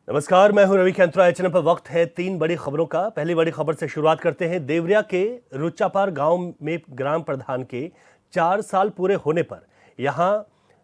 नमस्कार, मैं हूं रवि खैंत्रा। चैनल पर वक्त है तीन बड़ी खबरों का। पहली बड़ी खबर से शुरुआत करते हैं। देवरिया के रुच्चापार गांव में ग्राम प्रधान के 4 साल पूरे होने पर यहां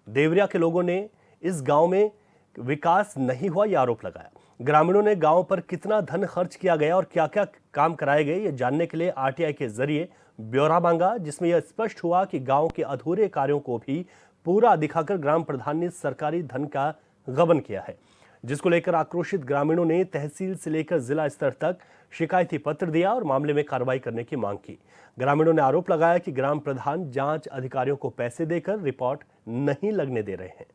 देवरिया के लोगों ने इस गांव में विकास नहीं हुआ यह आरोप लगाया। ग्रामीणों ने गांव पर कितना धन खर्च किया गया और क्या क्या काम कराए गए ये जानने के लिए आरटीआई के जरिए ब्यौरा मांगा, जिसमें यह स्पष्ट हुआ कि गांव के अधूरे कार्यों को भी पूरा दिखाकर ग्राम प्रधान ने सरकारी धन का गबन किया है, जिसको लेकर आक्रोशित ग्रामीणों ने तहसील से लेकर जिला स्तर तक शिकायती पत्र दिया और मामले में कार्रवाई करने की मांग की। ग्रामीणों ने आरोप लगाया कि ग्राम प्रधान जांच अधिकारियों को पैसे देकर रिपोर्ट नहीं लगने दे रहे हैं।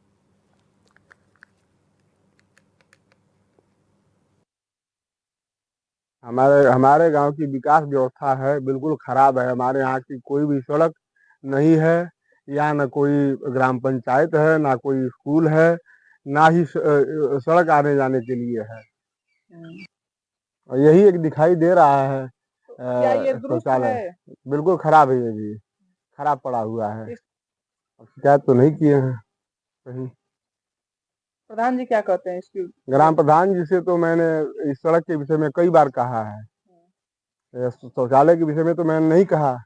हमारे हमारे गांव की विकास व्यवस्था है बिल्कुल खराब है। हमारे यहाँ की कोई भी सड़क नहीं है, या न कोई ग्राम पंचायत है, ना कोई स्कूल है, ना ही सड़क आने जाने के लिए है। और यही एक दिखाई दे रहा है। क्या ये दुरुस्त शौचालय है? बिल्कुल खराब है, ये भी खराब पड़ा हुआ है। अब शिकायत तो नहीं किए हैं कहीं। प्रधान जी क्या कहते हैं इसकी? ग्राम प्रधान जी से तो मैंने इस सड़क के विषय में कई बार कहा है। शौचालय के विषय में तो मैंने नहीं कहा,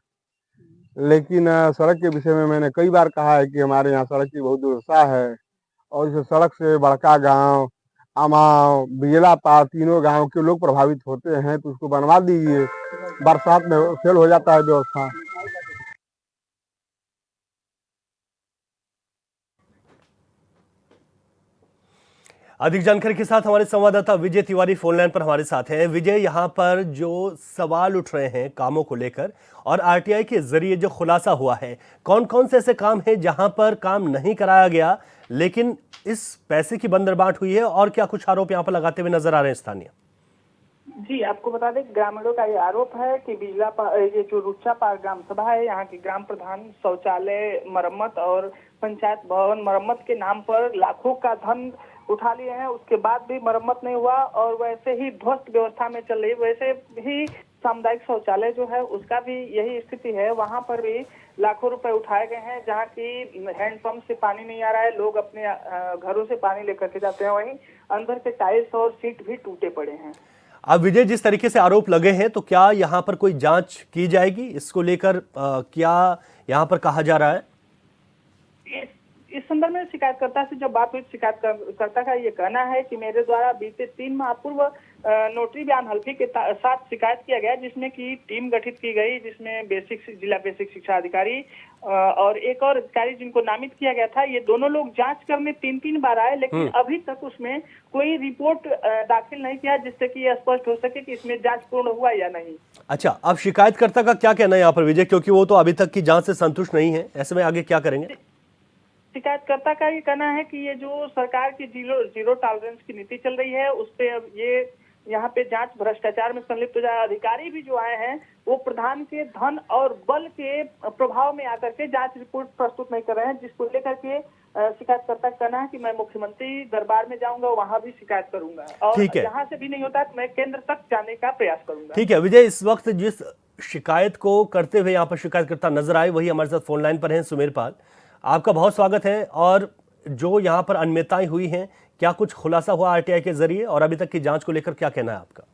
लेकिन सड़क के विषय में मैंने कई बार कहा है कि हमारे यहाँ सड़क की बहुत दुर्दशा है। और इस सड़क से बड़का गांव, अमाव, बिजला पार तीनों गांव के लोग प्रभावित होते हैं, तो उसको बनवा दीजिए। बरसात में फेल हो जाता है व्यवस्था। अधिक जानकारी के साथ हमारे संवाददाता विजय तिवारी फोन लाइन पर हमारे साथ हैं। विजय, यहां पर जो सवाल उठ रहे हैं कामों को लेकर और आरटीआई के जरिए जो खुलासा हुआ है, कौन कौन से ऐसे काम हैं जहां पर काम नहीं कराया गया लेकिन इस पैसे की बंदरबाट हुई है, और क्या कुछ आरोप यहां पर लगाते हुए नजर आ रहे हैं स्थानीय? जी, आपको बता दें, ग्रामीणों का ये आरोप है कि ये जो रुच्चापार ग्राम सभा है, यहाँ के ग्राम प्रधान शौचालय मरम्मत और पंचायत भवन मरम्मत के नाम पर लाखों का धन उठा लिए हैं। उसके बाद भी मरम्मत नहीं हुआ और वैसे ही ध्वस्त व्यवस्था में चल रही। वैसे ही सामुदायिक शौचालय जो है उसका भी यही स्थिति है। वहां पर भी लाखों रुपए उठाए गए हैं, जहां की हैंडपंप से पानी नहीं आ रहा है, लोग अपने घरों से पानी लेकर के जाते हैं। वहीं अंदर के टाइल्स और सीट भी टूटे पड़े हैं। अब विजय, जिस तरीके से आरोप लगे हैं, तो क्या यहां पर कोई जांच की जाएगी इसको लेकर? क्या यहां पर कहा जा रहा है? इस संदर्भ में शिकायतकर्ता से जब बात हुई, शिकायतकर्ता का ये कहना है कि मेरे द्वारा बीते 3 माह पूर्व नोटरी बयान हल्फी के साथ शिकायत किया गया, जिसमें की टीम गठित की गई, जिसमें जिला बेसिक शिक्षा अधिकारी और एक और अधिकारी जिनको नामित किया गया था। ये दोनों लोग जांच करने 3 बार आए, लेकिन अभी तक उसमें कोई रिपोर्ट दाखिल नहीं किया, जिससे कि यह स्पष्ट हो सके कि इसमें जांच पूर्ण हुआ या नहीं। अच्छा, अब शिकायतकर्ता का क्या कहना है यहाँ पर विजय, क्योंकि वो तो अभी तक की जांच से संतुष्ट नहीं है, ऐसे में आगे क्या करेंगे? शिकायतकर्ता का ये कहना है कि ये जो सरकार की जीरो टॉलरेंस की नीति चल रही है, उस पे अब ये यहाँ पे जांच भ्रष्टाचार में संलिप्त हो जाए। अधिकारी भी जो आए हैं वो प्रधान के धन और बल के प्रभाव में आकर के जांच रिपोर्ट प्रस्तुत नहीं कर रहे हैं, जिसको लेकर के शिकायतकर्ता का कहना है कि मैं मुख्यमंत्री दरबार में जाऊंगा, वहां भी शिकायत करूंगा और ठीक है, यहाँ से भी नहीं होता तो मैं केंद्र तक जाने का प्रयास करूंगा। ठीक है विजय, इस वक्त जिस शिकायत को करते हुए यहाँ पर शिकायतकर्ता नजर आए वही हमारे साथ फोन लाइन पर हैं। सुमेर पाल, आपका बहुत स्वागत है। और जो यहाँ पर अनियमितताएं हुई हैं, क्या कुछ खुलासा हुआ आरटीआई के जरिए, और अभी तक की जांच को लेकर क्या कहना है आपका?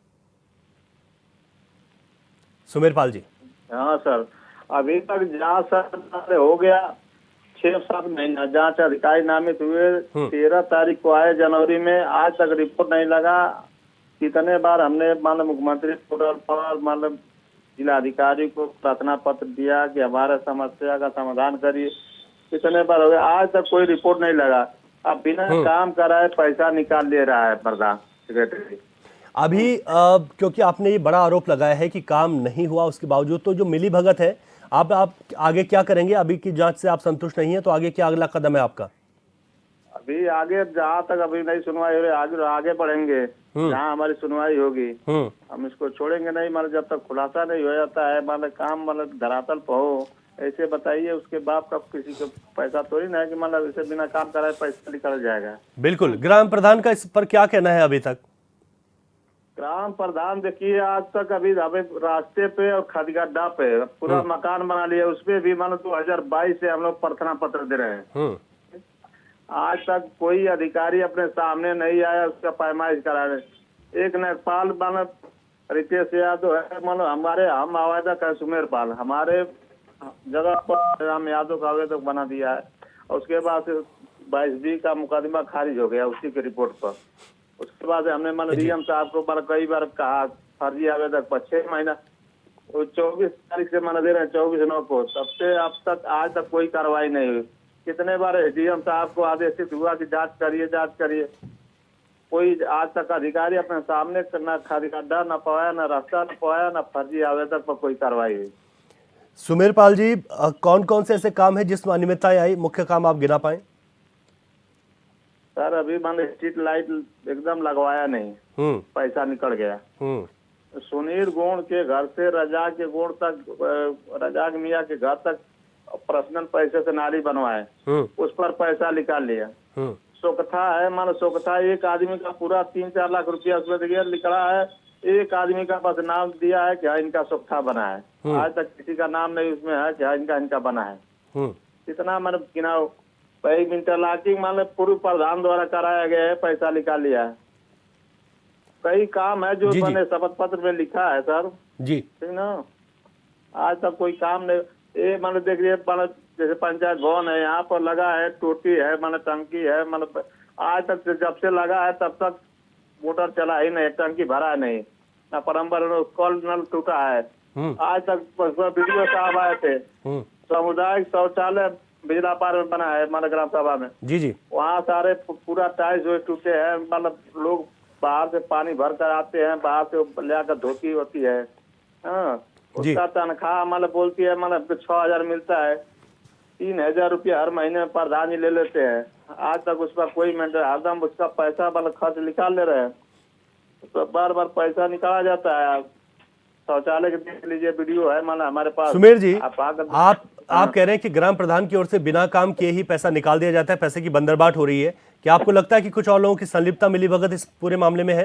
सुमेर पाल जी। हाँ सर, अभी तक जांच सर हो गया 6-7 महीना। जांच अधिकारी नामित हुए 13 तारीख को आए जनवरी में, आज तक रिपोर्ट नहीं लगा। कितने बार हमने मतलब मुख्यमंत्री पोर्टल पर मतलब जिला अधिकारी को प्रार्थना पत्र दिया कि हमारे समस्या का समाधान करिए। कितने बार हो गया, आज तक कोई रिपोर्ट नहीं लगा। अब बिना काम कराए पैसा निकाल ले रहा है प्रधान सेक्रेटरी। अभी क्योंकि आपने ये बड़ा आरोप लगाया है कि काम नहीं हुआ, उसके बावजूद तो जो मिली भगत है, आप आगे क्या करेंगे? अभी की जांच से आप संतुष्ट नहीं है तो आगे क्या अगला कदम है आपका? अभी आगे जहाँ तक अभी नहीं सुनवाई हो रही, आगे बढ़ेंगे जहाँ हमारी सुनवाई होगी। हम इसको छोड़ेंगे नहीं, मतलब जब तक खुलासा नहीं हो जाता है, मतलब काम मतलब धरातल पर हो। ऐसे बताइए, उसके बाप का किसी को पैसा थोड़ी ना है कि मतलब इसे बिना काम कराए पैसा निकल जाएगा। बिल्कुल, ग्राम प्रधान का इस पर क्या कहना है अभी तक? ग्राम प्रधान देखिए, आज तक अभी हमें रास्ते पे और खदगड्ढा पे पूरा मकान बना लिया, उसपे भी मतलब 2022 से हम लोग प्रार्थना पत्र दे रहे हैं। आज तक कोई अधिकारी अपने सामने नहीं आया उसका पैमाइश कराने। एक नेकपाल मानो रितेश यादव है, मानो हमारे हम आवेदक है सुमेर पाल, हमारे जगह पर राम यादव का आवेदक बना दिया है। और उसके बाद 22B का मुकदमा खारिज हो गया उसी की रिपोर्ट पर। उसके बाद हमने मान डीएम साहब को कई बार कहा फर्जी आवेदक पर 6 महीना, वो 24 तारीख से माना दे रहे हैं 24/9 को, तब से अब तक आज तक कोई कार्रवाई नहीं हुई। कितने बार डीएम साहब को आदेशित हुआ कि जांच करिए, कोई आज तक अधिकारी अपने सामने न खड्डा न पाया, न रास्ता न पाया, न फर्जी आवेदक पर कोई कार्रवाई हुई। सुमेर पाल जी, कौन कौन से ऐसे काम है जिसमें अनियमितताएं आई, मुख्य काम आप गिना पाए? सर अभी मान स्ट्रीट लाइट एकदम लगवाया नहीं, पैसा निकल गया। सुनील गोंड के घर से रजाक के गोंड तक, रजाक मियाँ के घर तक पर्सनल पैसे से नाली बनवाए, उस पर पैसा निकाल लिया। सोकथा है, मानो सोकथा एक आदमी का पूरा 3-4 लाख रुपया उसमें लिखा है, एक आदमी का बस नाम दिया है कि हाँ इनका सोकथा बना है, आज तक किसी का नाम नहीं उसमें है कि हाँ इनका बना है। इतना मतलब गिनाओ, इंटरलॉकिंग मान पूर्व प्रधान द्वारा कराया गया है, पैसा निकाल लिया है। कई काम है जो मैंने शपथ पत्र में लिखा है सर जी, ठीक ना, आज तक कोई काम नहीं। ये मान देखिए, जैसे पंचायत भवन है, यहाँ पर लगा है टोटी है, मान टंकी है, मतलब आज तक जब से लगा है तब तक मोटर चला ही नहीं, टंकी भरा नहीं, ना परम्पर कल नल टूटा है। आज तक वीडियो साहब आए थे, सामुदायिक शौचालय बिजला पार में बना है माना ग्राम सभा में, जी वहाँ सारे पूरा टाइल्स जो टूटे हैं, मतलब लोग बाहर से पानी भर कर आते हैं, बाहर से ले आकर धोती होती है। हाँ, उसका तनख्वाह मतलब बोलती है मतलब 6,000 मिलता है, 3,000 रुपया हर महीने प्रधान जी ले लेते हैं। आज तक उस पर कोई मेंटेन, हरदम उसका पैसा मतलब खर्च निकाल ले रहे हैं, तो बार बार पैसा निकाला जाता है। शौचालय के देख लीजिए वीडियो है माना हमारे पास। सुमेर जी, आप कह रहे हैं कि ग्राम प्रधान की ओर से बिना काम किए ही पैसा निकाल दिया जाता है, पैसे की बंदरबाट हो रही है, क्या आपको लगता है कि कुछ और लोगों की संलिप्तता मिलीभगत इस पूरे मामले में है?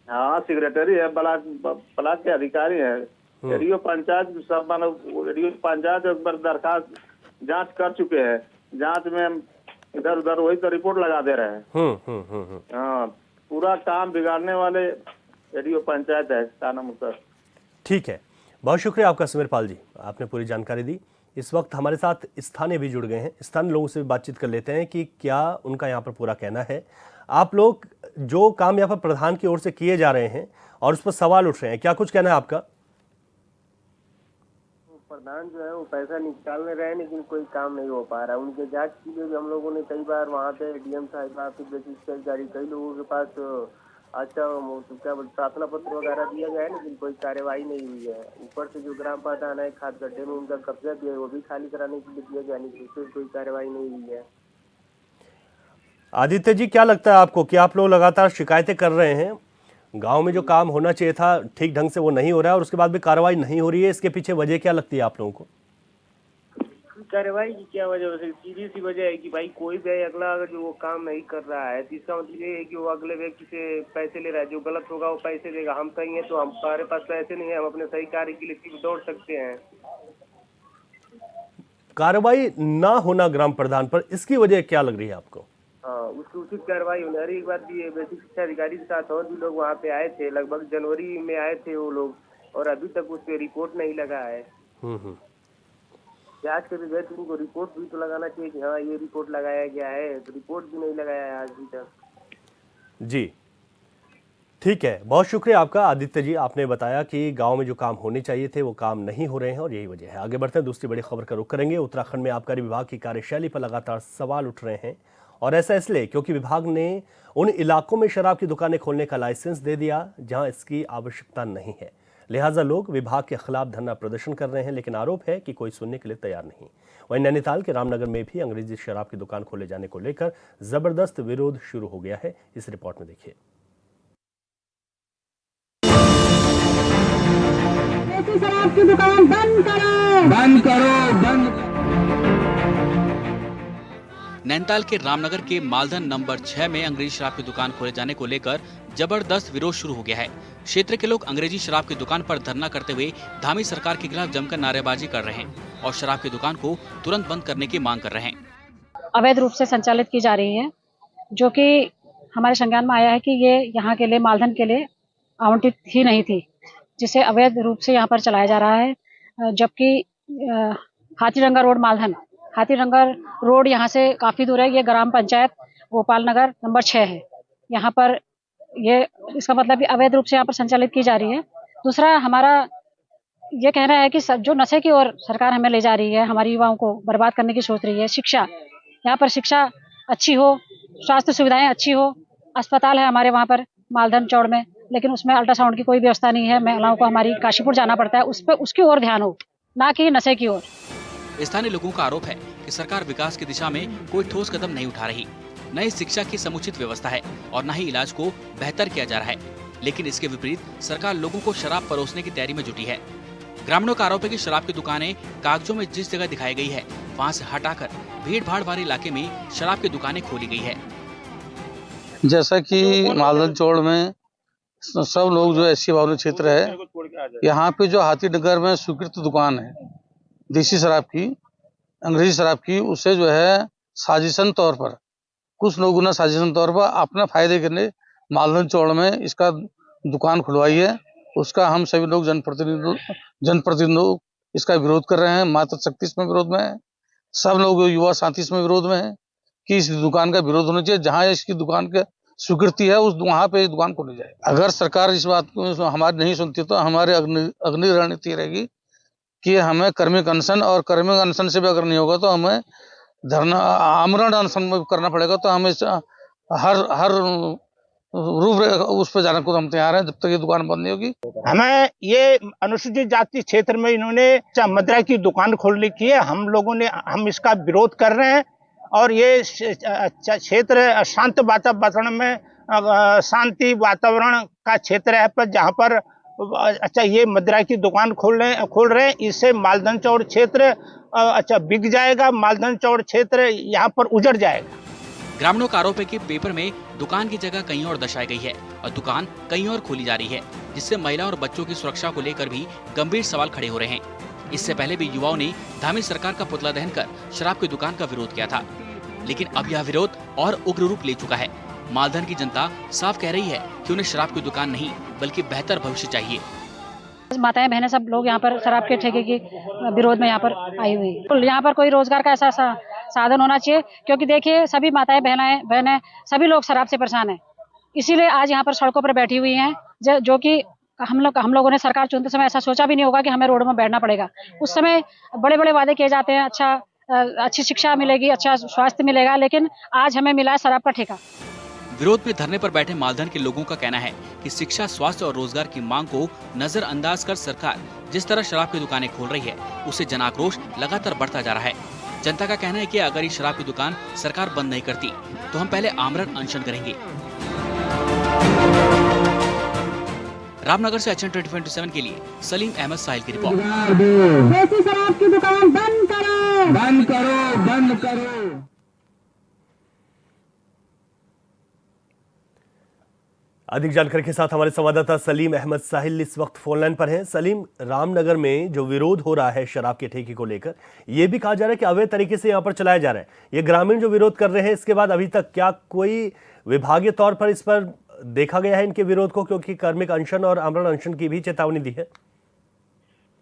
हाँ, सेक्रेटरी है, ब्लॉक के अधिकारी है, रेडियो पंचायत सब मानो रेडियो पंचायत एक बार दरखास्त जांच कर चुके हैं, जांच में इधर उधर वही तो रिपोर्ट लगा दे रहे हैं। हाँ, पूरा काम बिगाड़ने वाले रेडियो पंचायत है सर। ठीक है, बहुत शुक्रिया आपका सुमेर पाल जी, आपने पूरी जानकारी दी। इस वक्त हमारे साथ स्थानीय भी जुड़ गए हैं, स्थानीय लोगों से भी बातचीत कर लेते हैं कि क्या उनका यहाँ पर पूरा कहना है। आप लोग जो काम यहाँ पर प्रधान की ओर से किए जा रहे हैं और उस पर सवाल उठ रहे हैं, क्या कुछ कहना है आपका? प्रधान जो है वो पैसा निकालने रहे लेकिन कोई काम नहीं हो पा रहा है। उनके जांच के लिए भी हम लोगों ने कई बार वहाँ पे डीएम साहिब अधिकारी कई लोगों के पास अच्छा क्या प्रार्थना पत्र वगैरह दिया गया है, लेकिन कोई कार्यवाही नहीं हुई है। ऊपर से जो ग्राम प्रधान है खाद गड्ढे में उनका कब्जा भी है, वो भी खाली कराने के लिए दिया गया, लेकिन उससे कोई कार्यवाही नहीं हुई है। आदित्य जी, क्या लगता है आपको कि आप लोग लगातार शिकायतें कर रहे हैं, गांव में जो काम होना चाहिए था ठीक ढंग से वो नहीं हो रहा है और उसके बाद भी कार्रवाई नहीं हो रही है, इसके पीछे वजह क्या लगती है आप लोगों को? कार्रवाई की क्या वजह? सीधी सी वजह है कि भाई कोई भी अगला अगर जो वो काम नहीं कर रहा है तो इसका मतलब ये है कि वो अगले व्यक्ति से पैसे ले रहा है, जो गलत होगा वो पैसे देगा। हम सही है तो हमारे पास पैसे नहीं है, हम अपने सही कार्य के लिए दौड़ सकते हैं। कार्रवाई ना होना ग्राम प्रधान पर, इसकी वजह क्या लग रही है आपको? हाँ, उसकी उचित कार्रवाई होनी। अरे एक बात भी, बेसिक शिक्षा अधिकारी के साथ और भी लोग वहाँ पे आए थे, लगभग जनवरी में आए थे वो लोग, और अभी तक उस पर रिपोर्ट नहीं लगा है। जांच के भी गए थे, उनको रिपोर्ट भी तो लगाना चाहिए कि हाँ ये रिपोर्ट लगाया गया है, तो रिपोर्ट भी नहीं लगाया है आज भी तक। जी ठीक है, बहुत शुक्रिया आपका आदित्य जी, आपने बताया कि गांव में जो काम होने चाहिए थे वो काम नहीं हो रहे हैं और यही वजह है। आगे बढ़ते हैं, दूसरी बड़ी खबर का रुख करेंगे। उत्तराखंड में आबकारी विभाग की कार्यशैली पर लगातार सवाल उठ रहे हैं और ऐसा इसलिए क्योंकि विभाग ने उन इलाकों में शराब की दुकानें खोलने का लाइसेंस दे दिया जहां इसकी आवश्यकता नहीं है। लिहाजा लोग विभाग के खिलाफ धरना प्रदर्शन कर रहे हैं, लेकिन आरोप है कि कोई सुनने के लिए तैयार नहीं। वहीं नैनीताल के रामनगर में भी अंग्रेजी शराब की दुकान खोले जाने को लेकर जबरदस्त विरोध शुरू हो गया है। इस रिपोर्ट में देखिए। शराब की दुकान बंद करो, बंद करो, बंद। नैनीताल के रामनगर के मालधन नंबर 6 में अंग्रेजी शराब की दुकान खोले जाने को लेकर जबरदस्त विरोध शुरू हो गया है। क्षेत्र के लोग अंग्रेजी शराब की दुकान पर धरना करते हुए धामी सरकार के खिलाफ जमकर नारेबाजी कर रहे हैं और शराब की दुकान को तुरंत बंद करने की मांग कर रहे हैं। अवैध रूप से संचालित की जा रही है, जो कि हमारे संज्ञान में आया है कि ये यहाँ के लिए मालधन के लिए आवंटित ही नहीं थी, जिसे अवैध रूप से यहाँ पर चलाया जा रहा है। जबकि हाथीडंगर रोड मालधन, हाथीडंगर रोड यहाँ से काफ़ी दूर है। ये ग्राम पंचायत गोपाल नगर नंबर 6 है। यहाँ पर ये इसका मतलब कि अवैध रूप से यहाँ पर संचालित की जा रही है। दूसरा हमारा ये कहना है कि जो नशे की ओर सरकार हमें ले जा रही है, हमारी युवाओं को बर्बाद करने की सोच रही है। शिक्षा, यहाँ पर शिक्षा अच्छी हो, स्वास्थ्य सुविधाएं अच्छी हो, अस्पताल है हमारे वहाँ पर मालधन चौड़ में, लेकिन उसमें अल्ट्रासाउंड की कोई व्यवस्था नहीं है। महिलाओं को हमारी काशीपुर जाना पड़ता है, उसकी ओर ध्यान हो, ना कि नशे की ओर। स्थानीय लोगों का आरोप है कि सरकार विकास की दिशा में कोई ठोस कदम नहीं उठा रही। न ही शिक्षा की समुचित व्यवस्था है और न ही इलाज को बेहतर किया जा रहा है। लेकिन इसके विपरीत सरकार लोगों को शराब परोसने की तैयारी में जुटी है। ग्रामीणों का आरोप है कि शराब की दुकानें कागजों में जिस जगह दिखाई गई है, वहां से हटाकर भीड़ भाड़ वाले इलाके में शराब की दुकानें खोली गई है। जैसा कि मालधन चौड़ में सब लोग जो एससी बाहुल्य क्षेत्र है, यहाँ पे जो हाथीडंगर में स्वीकृत दुकान है देसी शराब की, अंग्रेजी शराब की, उससे जो है साजिशन तौर पर कुछ लोगों ने साजिशन तौर पर अपने फायदे के लिए मालधन चौड़ में इसका दुकान खुलवाई है। उसका हम सभी लोग जनप्रतिनिधि इसका विरोध कर रहे हैं। मातृशक्ति इसमें विरोध में है, सब लोग युवा साथी इसमें विरोध में है कि इस दुकान का विरोध होना चाहिए। जहाँ इसकी दुकान की स्वीकृति है उस वहाँ पे दुकान खोली जाए। अगर सरकार इस बात को हमारी नहीं सुनती तो हमारे अग्नि रणनीति रहेगी कि हमें कर्मिक अनशन, और कर्मिक अनशन से भी अगर नहीं होगा तो हमें धरना आमरण अनशन करना पड़ेगा। तो हमें हर रूप उस पर जाने को हम तैयार हैं जब तक ये दुकान बंद नहीं होगी। हमें ये अनुसूचित जाति क्षेत्र में इन्होंने मदिरा की दुकान खोल रखी है। हम इसका विरोध कर रहे हैं और ये क्षेत्र शांत वातावरण में शांति वातावरण का क्षेत्र है, पर जहाँ पर ये मदिरा की दुकान खोल रहे हैं, इससे मालधन चौड़ क्षेत्र बिक जाएगा। मालधन चौड़ क्षेत्र यहाँ पर उजड़ जाएगा। ग्रामीणों का आरोप है कि पेपर में दुकान की जगह कहीं और दर्शाई गई है और दुकान कहीं और खोली जा रही है, जिससे महिलाओं और बच्चों की सुरक्षा को लेकर भी गंभीर सवाल खड़े हो रहे हैं। इससे पहले भी युवाओं ने धामी सरकार का पुतला दहन कर शराब की दुकान का विरोध किया था, लेकिन अब यह विरोध और उग्र रूप ले चुका है। मालधन की जनता साफ कह रही है कि उन्हें शराब की दुकान नहीं बल्कि बेहतर भविष्य चाहिए। माताएं बहनें सब लोग यहाँ पर शराब के ठेके के विरोध में यहाँ पर आई हुई है। यहाँ पर कोई रोजगार का ऐसा साधन होना चाहिए, क्योंकि देखिए सभी माताएं बहनें सभी लोग शराब से परेशान हैं। इसीलिए आज यहाँ पर सड़कों पर बैठी हुई हैं, जो कि हम लोगों ने सरकार चुनते समय ऐसा सोचा भी नहीं होगा कि हमें रोड में बैठना पड़ेगा। उस समय बड़े बड़े वादे किए जाते हैं, अच्छी शिक्षा मिलेगी, अच्छा स्वास्थ्य मिलेगा, लेकिन आज हमें मिला है शराब का ठेका। विरोध में धरने पर बैठे मालधन के लोगों का कहना है कि शिक्षा, स्वास्थ्य और रोजगार की मांग को नजरअंदाज कर सरकार जिस तरह शराब की दुकानें खोल रही है, उससे जन आक्रोश लगातार बढ़ता जा रहा है। जनता का कहना है कि अगर ये शराब की दुकान सरकार बंद नहीं करती तो हम पहले आमरण अनशन करेंगे। रामनगर से HN 24/7 के लिए सलीम अहमद साहिल की रिपोर्ट। देसी शराब की दुकान बंद करो, बंद करो, बंद करो। अधिक जानकारी के साथ हमारे संवाददाता सलीम अहमद साहिल इस वक्त फोनलाइन पर हैं। सलीम, रामनगर में जो विरोध हो रहा है शराब के ठेके को लेकर, यह भी कहा जा रहा है कि अवैध तरीके से यहां पर चलाया जा रहा है। ये ग्रामीण जो विरोध कर रहे हैं, इसके बाद अभी तक क्या कोई विभागीय तौर पर इस पर देखा गया है इनके विरोध को, क्योंकि कार्मिक अनशन और आमरण अनशन की भी चेतावनी दी है?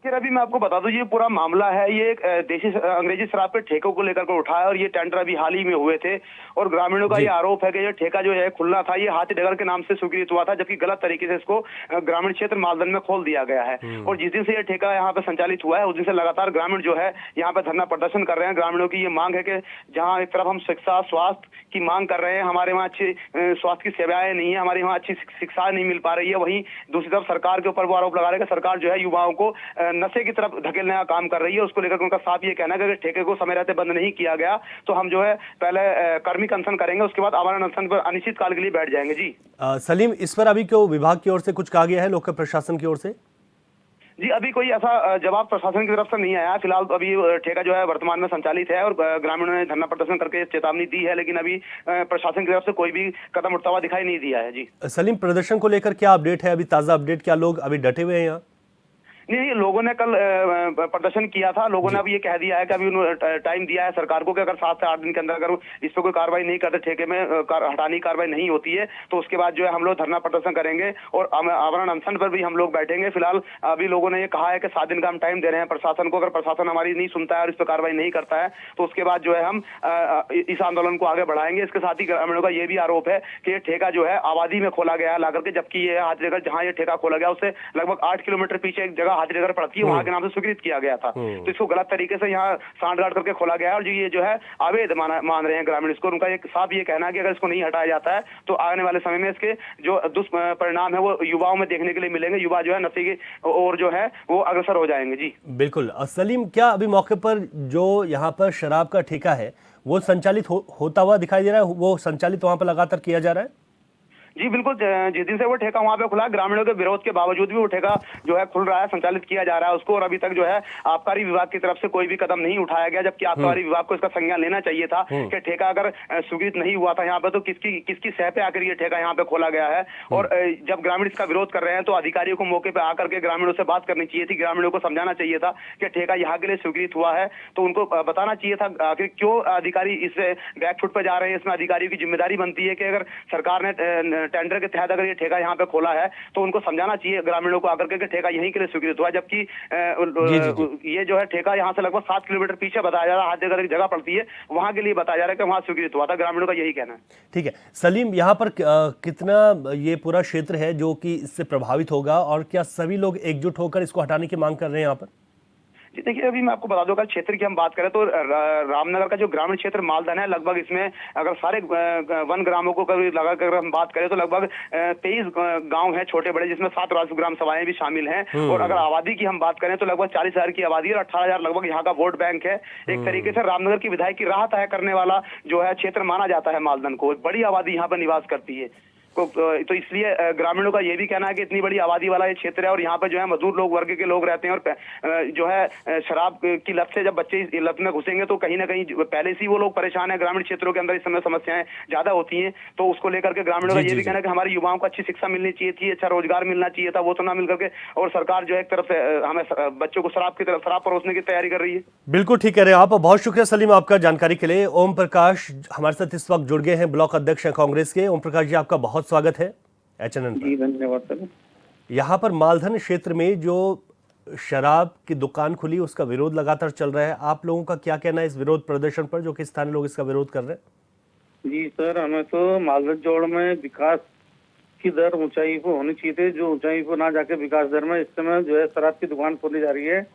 अभी मैं आपको बता दूं, ये पूरा मामला है, ये देसी अंग्रेजी शराब के ठेकों को लेकर के उठाया और ये टेंडर अभी हाल ही में हुए थे। और ग्रामीणों का ये आरोप है कि ये ठेका जो है खुलना था, ये हाथीडंगर के नाम से स्वीकृत हुआ था, जबकि गलत तरीके से इसको ग्रामीण क्षेत्र मालधन में खोल दिया गया है। और जिस दिन से ये ठेका यहाँ पे संचालित हुआ है, उस दिन से लगातार ग्रामीण जो है यहाँ पे धरना प्रदर्शन कर रहे हैं। ग्रामीणों की ये मांग है कि जहाँ एक तरफ हम शिक्षा, स्वास्थ्य की मांग कर रहे हैं, हमारे वहाँ अच्छी स्वास्थ्य की सेवाएं नहीं है, हमारे वहाँ अच्छी शिक्षा नहीं मिल पा रही है, वहीं दूसरी तरफ सरकार के ऊपर वो आरोप लगा रहे हैं कि सरकार जो है युवाओं को नशे की तरफ धकेलने का काम कर रही है। उसको लेकर उनका साफ ये कहना है कि अगर ठेके को समय रहते बंद नहीं किया गया तो हम जो है पहले कर्मिक अनशन करेंगे, उसके बाद आमरण अनशन पर अनिश्चित काल के लिए बैठ जाएंगे। जी सलीम, इस पर अभी क्यों विभाग की ओर से कुछ कहा गया है, लोक प्रशासन की ओर से? जी अभी कोई ऐसा जवाब प्रशासन की तरफ से नहीं आया। फिलहाल अभी ठेका जो है वर्तमान में संचालित है और ग्रामीणों ने धरना प्रदर्शन करके चेतावनी दी है, लेकिन अभी प्रशासन की तरफ से कोई भी कदम उठता हुआ दिखाई नहीं दिया है। जी सलीम, प्रदर्शन को लेकर क्या अपडेट है, अभी ताजा अपडेट, क्या लोग अभी डटे हुए हैं यहाँ? नहीं, लोगों ने कल प्रदर्शन किया था। लोगों ने अब ये कह दिया है कि अभी उन्होंने टाइम दिया है सरकार को कि अगर 7 से 8 दिन के अंदर अगर इस पर कोई कार्रवाई नहीं करते, ठेके में हटाने की कार्रवाई नहीं होती है, तो उसके बाद जो है हम लोग धरना प्रदर्शन करेंगे और आवरण अनशन पर भी हम लोग बैठेंगे। फिलहाल अभी लोगों ने ये कहा है कि 7 दिन का हम टाइम दे रहे हैं प्रशासन को। अगर प्रशासन हमारी नहीं सुनता है और इस पर कार्रवाई नहीं करता है तो उसके बाद जो है हम इस आंदोलन को आगे बढ़ाएंगे। इसके साथ ही ग्रामीणों का ये भी आरोप है कि ये ठेका जो है आबादी में खोला गया है लाकर के, जबकि ये हाथीनगर जहां ये ठेका खोला गया उससे लगभग 8 किलोमीटर पीछे एक जगह हाथीनगर पड़ती है, वहां के नाम से स्वीकृत किया गया था। तो इसको गलत तरीके से यहाँ सांठगांठ करके खोला गया है और जो ये जो है अवैध मान रहे हैं ग्रामीण इसको। उनका एक साफ ये कहना है कि अगर इसको नहीं हटाया जाता है तो आने वाले समय में इसके जो दुष्परिणाम है वो युवाओं में देखने के लिए मिलेंगे। युवा जो है नशे की और जो है वो अग्रसर हो जाएंगे। जी बिल्कुल। सलीम, क्या अभी मौके पर जो यहाँ पर शराब का ठेका है वो संचालित होता हुआ दिखाई दे रहा है? वो संचालित वहां पर लगातार किया जा रहा है? जी बिल्कुल, जिस दिन से वो ठेका वहां पे खुला, ग्रामीणों के विरोध के बावजूद भी वो ठेका जो है खुल रहा है, संचालित किया जा रहा है उसको। और अभी तक जो है आबकारी विभाग की तरफ से कोई भी कदम नहीं उठाया गया, जबकि आबकारी विभाग को इसका संज्ञान लेना चाहिए था कि ठेका अगर स्वीकृत नहीं हुआ था यहाँ पे तो किसकी सह पे आकर ये ठेका यहाँ पे खोला गया है। और जब ग्रामीण इसका विरोध कर रहे हैं तो अधिकारियों को मौके पर आकर के ग्रामीणों से बात करनी चाहिए थी, ग्रामीणों को समझाना चाहिए था कि ठेका यहाँ के लिए स्वीकृत हुआ है, तो उनको बताना चाहिए था। आखिर क्यों अधिकारी इस बैकफुट पे जा रहे हैं? इसमें अधिकारियों की जिम्मेदारी बनती है कि अगर सरकार ने टेंडर के तहत ये ठेका यहाँ पे खोला है तो उनको समझाना चाहिए ग्रामीणों को आकर के ठेका यहीं के लिए स्वीकृत हुआ, जबकि ये जो है ठेका यहाँ से लगभग 7 किलोमीटर पीछे बताया जा रहा है। हाथीनगर एक जगह पड़ती है, वहां के लिए बताया जा रहा है कि वहां स्वीकृत हुआ था। ग्रामीणों का यही कहना है। ठीक है सलीम, यहाँ पर कितना ये पूरा क्षेत्र है जो कि इससे प्रभावित होगा और क्या सभी लोग एकजुट होकर इसको हटाने की मांग कर रहे हैं यहाँ पर? जी देखिए, अभी मैं आपको बता दूं, अगर क्षेत्र की हम बात करें तो रामनगर का जो ग्रामीण क्षेत्र मालधन है, लगभग इसमें अगर सारे वन ग्रामों को कभी लगाकर हम बात करें तो लगभग 23 गांव हैं छोटे बड़े, जिसमें 7 ग्राम सभाएं भी शामिल हैं। और अगर आबादी की हम बात करें तो लगभग 40,000 की आबादी और 18,000 लगभग यहाँ का वोट बैंक है। एक तरीके से रामनगर की विधायक की राह तय करने वाला जो है क्षेत्र माना जाता है मालधन को। बड़ी आबादी यहाँ पर निवास करती है, तो इसलिए ग्रामीणों का ये भी कहना है कि इतनी बड़ी आबादी वाला ये क्षेत्र है और यहाँ पर जो है मजदूर लोग वर्ग के लोग रहते हैं और जो है शराब की लत से जब बच्चे इस लत में घुसेंगे तो कहीं ना कहीं पहले से ही वो लोग परेशान है। ग्रामीण क्षेत्रों के अंदर इस समय समस्याएं ज्यादा होती हैं, तो उसको लेकर के ग्रामीणों का ये भी कहना है कि हमारे युवाओं को अच्छी शिक्षा मिलनी चाहिए थी, अच्छा रोजगार मिलना चाहिए था, वो तो ना मिल करके और सरकार जो है एक तरफ से हमें बच्चों को शराब परोसने की तैयारी कर रही है। बिल्कुल ठीक कह रहे हैं आप। बहुत शुक्रिया सलीम आपका जानकारी के लिए। ओम प्रकाश हमारे साथ इस वक्त जुड़ गए हैं, ब्लॉक अध्यक्ष हैं कांग्रेस के। ओम प्रकाश जी, आपका बहुत स्वागत है HNN पर। जी धन्यवाद सर। यहाँ पर मालधन क्षेत्र में जो शराब की दुकान खुली उसका विरोध लगातार चल रहा है, आप लोगों का क्या कहना है इस विरोध प्रदर्शन पर जो कि स्थानीय लोग इसका विरोध कर रहे हैं? जी सर, हमें तो मालधन जोड़ में विकास की दर ऊंचाई पर होनी चाहिए थी, जो ऊंचाई पर ना जाके विकास दर में इस समय जो है शराब की दुकान खोली जा रही है।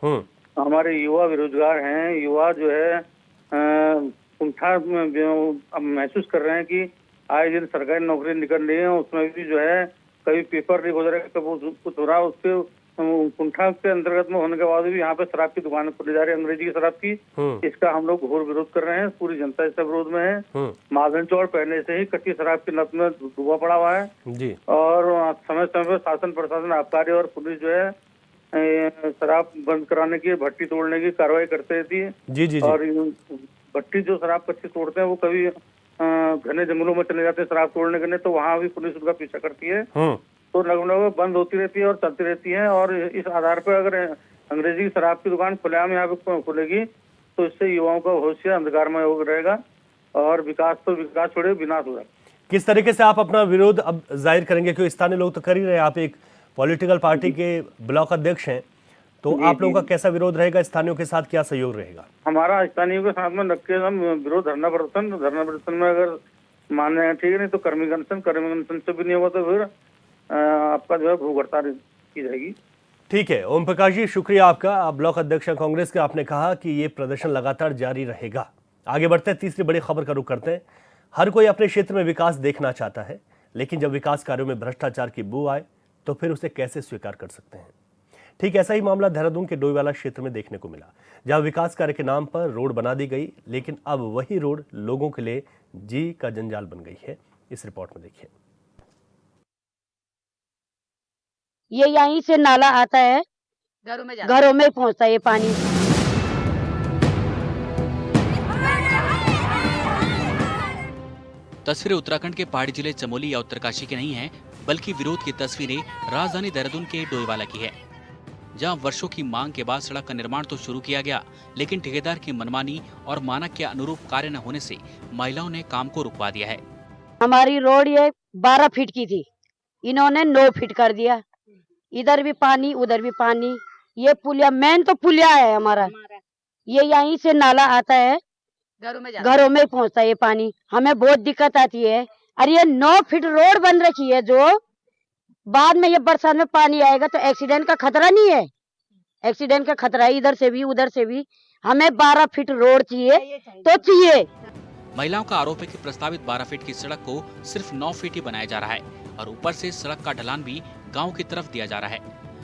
हमारे युवा बेरोजगार हैं, युवा जो है कुंठा महसूस कर रहे हैं कि आए दिन सरकारी नौकरी निकल रही है, उसमें भी जो है कभी पेपर लीक हो रहा है, कभी कुछ हो रहा है, उसके कुंठा के अंतर्गत में होने के बाद भी यहाँ पे शराब की दुकानें खोली जा रही है, अंग्रेजी की शराब की। इसका हम लोग घोर विरोध कर रहे हैं, पूरी जनता इसका विरोध में है। मालधन चौड़ पहले से ही कच्ची शराब की लत में डूबा पड़ा हुआ है जी। और समय समय पर शासन प्रशासन आबकारी और पुलिस जो है शराब बंद कराने की, भट्टी तोड़ने की कार्रवाई करते रहती है। जी। और भट्टी जो शराब कच्ची तोड़ते हैं वो कभी घने जंगलों में चले जाते हैं शराब तोड़ने के लिए, तो वहाँ भी पुलिस उनका पीछा करती है। तो लगभग बंद होती रहती है और चलती रहती है। और इस आधार पर अगर अंग्रेजी की शराब की दुकान खुलेआम यहाँ पे खुलेगी तो इससे युवाओं का भविष्य अंधकार में रहेगा और विकास तो विकास छोड़े विनाश होगा। किस तरीके से आप अपना विरोध अब जाहिर करेंगे, क्योंकि स्थानीय लोग तो कर ही रहे हैं, आप एक पॉलिटिकल पार्टी के ब्लॉक अध्यक्ष हैं, तो आप लोगों का कैसा विरोध रहेगा, स्थानीयों के साथ क्या सहयोग रहेगा? हमारा स्थानीयों के साथ में रखे हम विरोध धरना प्रदर्शन में अगर माने हैं ठीक है, नहीं तो कर्मी अनशन से भी नहीं होगा तो फिर आपका जो है भूख हड़ताल की जाएगी। ठीक है ओम प्रकाश जी, शुक्रिया आपका। आप ब्लॉक अध्यक्ष हैं कांग्रेस के, आपने कहा कि ये प्रदर्शन लगातार जारी रहेगा। आगे बढ़ते हैं, तीसरी बड़ी खबर का रुख करते हैं। हर कोई अपने क्षेत्र में विकास देखना चाहता है, लेकिन जब विकास कार्यों में भ्रष्टाचार की बू आए तो फिर उसे कैसे स्वीकार कर सकते हैं? ठीक ऐसा ही मामला देहरादून के डोईवाला क्षेत्र में देखने को मिला, जहां विकास कार्य के नाम पर रोड बना दी गई, लेकिन अब वही रोड लोगों के लिए जी का जंजाल बन गई है। इस रिपोर्ट में देखिए। ये यहीं से नाला आता है, घरों में पहुंचता है ये पानी। तस्वीरें उत्तराखंड के पहाड़ी जिले चमोली या उत्तरकाशी की नहीं हैं, बल्कि विरोध की तस्वीरें राजधानी देहरादून के डोईवाला की है। जहां वर्षों की मांग के बाद सड़क का निर्माण तो शुरू किया गया, लेकिन ठेकेदार की मनमानी और मानक के अनुरूप कार्य न होने से महिलाओं ने काम को रुकवा दिया है। हमारी रोड ये 12 फीट की थी, इन्होंने 9 फीट कर दिया। इधर भी पानी उधर भी पानी। ये पुलिया मेन तो पुलिया है हमारा, ये यहीं से नाला आता है, घरों में पहुंचता है ये पानी। हमें बहुत दिक्कत आती है। अरे ये 9 फीट रोड बन रखी है, जो बाद में ये बरसात में पानी आएगा तो एक्सीडेंट का खतरा नहीं है। एक्सीडेंट का खतरा है इधर से भी उधर से भी। हमें 12 फीट रोड चाहिए तो चाहिए। महिलाओं का आरोप है कि प्रस्तावित 12 फीट की सड़क को सिर्फ 9 फीट ही बनाया जा रहा है और ऊपर से सड़क का ढलान भी गांव की तरफ दिया जा रहा है।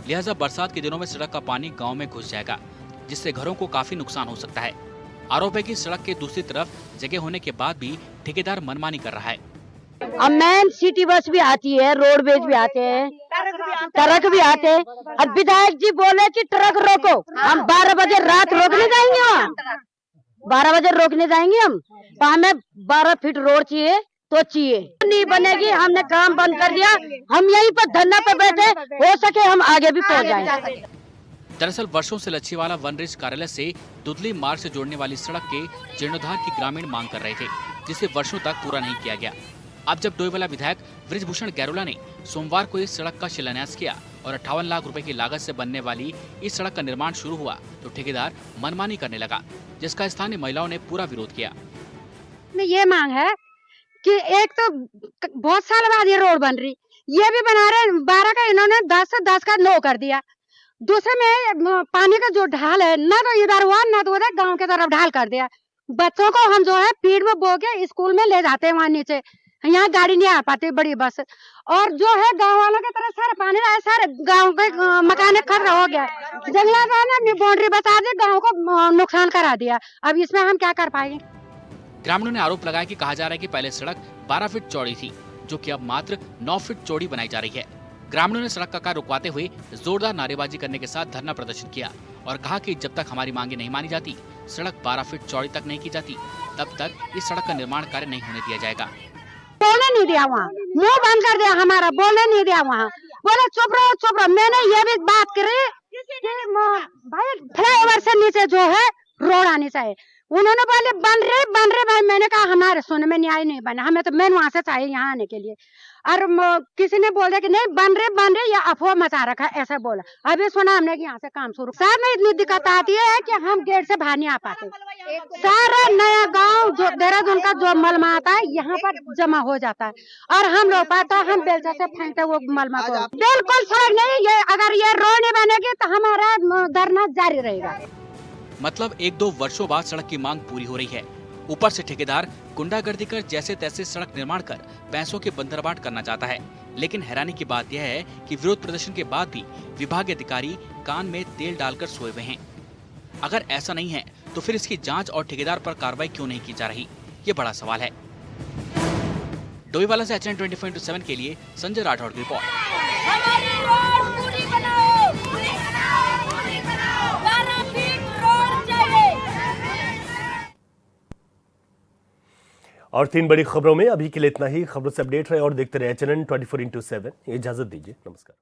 लिहाजा बरसात के दिनों में सड़क का पानी गांव में घुस जाएगा, जिससे घरों को काफी नुकसान हो सकता है। आरोप है कि सड़क के दूसरी तरफ जगह होने के बाद भी ठेकेदार मनमानी कर रहा है। अब मेन सिटी बस भी आती है, रोडवेज भी आते हैं, ट्रक भी आते हैं। अब विधायक जी बोले कि ट्रक रोको, हम 12 बजे रात रोकने जाएंगे। हम 12 बजे रोकने जाएंगे हम, तो हमें 12 फीट रोड चाहिए तो चाहिए। नहीं बनेगी, हमने काम बंद कर दिया। हम यहीं पर धरना पे बैठे, हो सके हम आगे भी पहुंच जाएंगे। दरअसल वर्षों से लच्छीवाला वन रेंज कार्यालय से दुधली मार्ग से जोड़ने वाली सड़क के जीर्णोद्धार की ग्रामीण मांग कर रहे थे, जिसे वर्षों तक पूरा नहीं किया गया। अब जब डोईवाला विधायक बृजभूषण गैरोला ने सोमवार को इस सड़क का शिलान्यास किया और 58 लाख रुपए की लागत से बनने वाली इस सड़क का निर्माण शुरू हुआ, तो ठेकेदार मनमानी करने लगा, जिसका स्थानीय महिलाओं ने पूरा विरोध किया। ये मांग है कि एक तो बहुत साल बाद ये रोड बन रही, ये भी बना रहे 12 का, इन्होंने 10 का 9 कर दिया। दूसरे में पानी का जो ढाल है, न तो इधर हुआ न तो उधर गांव की तरफ ढाल कर दिया। बच्चों को हम जो है पीठ में बो के स्कूल में ले जाते हैं, वहाँ नीचे यहाँ गाड़ी नहीं आ पाती बड़ी बस। और जो है गांव वालों की तरफ सारा पानी रहा है, सारे गांव के मकान खतरा हो गया। जंगलात ने अपनी बाउंड्री बता दी, गांव को नुकसान करा दिया। अब इसमें हम क्या कर पाएंगे। ग्रामीणों ने आरोप लगाया कि कहा जा रहा है कि पहले सड़क 12 फीट चौड़ी थी, जो कि अब मात्र 9 फीट चौड़ी बनाई जा रही है। ग्रामीणों ने सड़क का कार्य रुकवाते हुए जोरदार नारेबाजी करने के साथ धरना प्रदर्शन किया और कहा कि जब तक हमारी मांगे नहीं मानी जाती, सड़क 12 फीट चौड़ी तक नहीं की जाती, तब तक इस सड़क का निर्माण कार्य नहीं होने दिया जाएगा। बोलने नहीं दिया, वहाँ मुंह बंद कर दिया हमारा, बोलने नहीं दिया। वहाँ बोले चुप रहो चुप रहो। मैंने ये भी बात करी कि भाई फ्लाईओवर से नीचे जो है रोड आनी चाहिए। उन्होंने बोले बन रहे भाई। मैंने कहा हमारे सुनने में न्याय नहीं बना, हमें तो मेन वहाँ से चाहिए यहाँ आने के लिए। और किसी ने बोला कि नहीं बन रहे या अफवाह मचा रखा, ऐसा बोला। अभी सुना हमने कि यहाँ से काम शुरू। साथ में इतनी दिक्कत आती है कि हम गेट से बाहर नहीं आ पाते। सारा नया गांव जो देहरादून का जो मलमा आता है यहाँ पर जमा हो जाता है, और हम लोग पाता हम बेलचा से फेंकते वो मलमा को। बिल्कुल सड़क नहीं, ये अगर ये रोड नहीं बनेगी तो हमारा धरना जारी रहेगा। मतलब 1-2 वर्षों बाद सड़क की मांग पूरी हो रही है, ऊपर से ठेकेदार गुंडागर्दी कर जैसे तैसे सड़क निर्माण कर पैसों के बंदरबाट करना चाहता है। लेकिन हैरानी की बात यह है कि विरोध प्रदर्शन के बाद भी विभागीय अधिकारी कान में तेल डालकर सोए हुए हैं। अगर ऐसा नहीं है तो फिर इसकी जांच और ठेकेदार पर कार्रवाई क्यों नहीं की जा रही, ये बड़ा सवाल है। डोईवाला से HN 24/7 के लिए संजय राठौड़ की रिपोर्ट। और 3 बड़ी खबरों में अभी के लिए इतना ही। खबरों से अपडेट रहे और देखते रहे HN 24/7। इजाजत दीजिए, नमस्कार।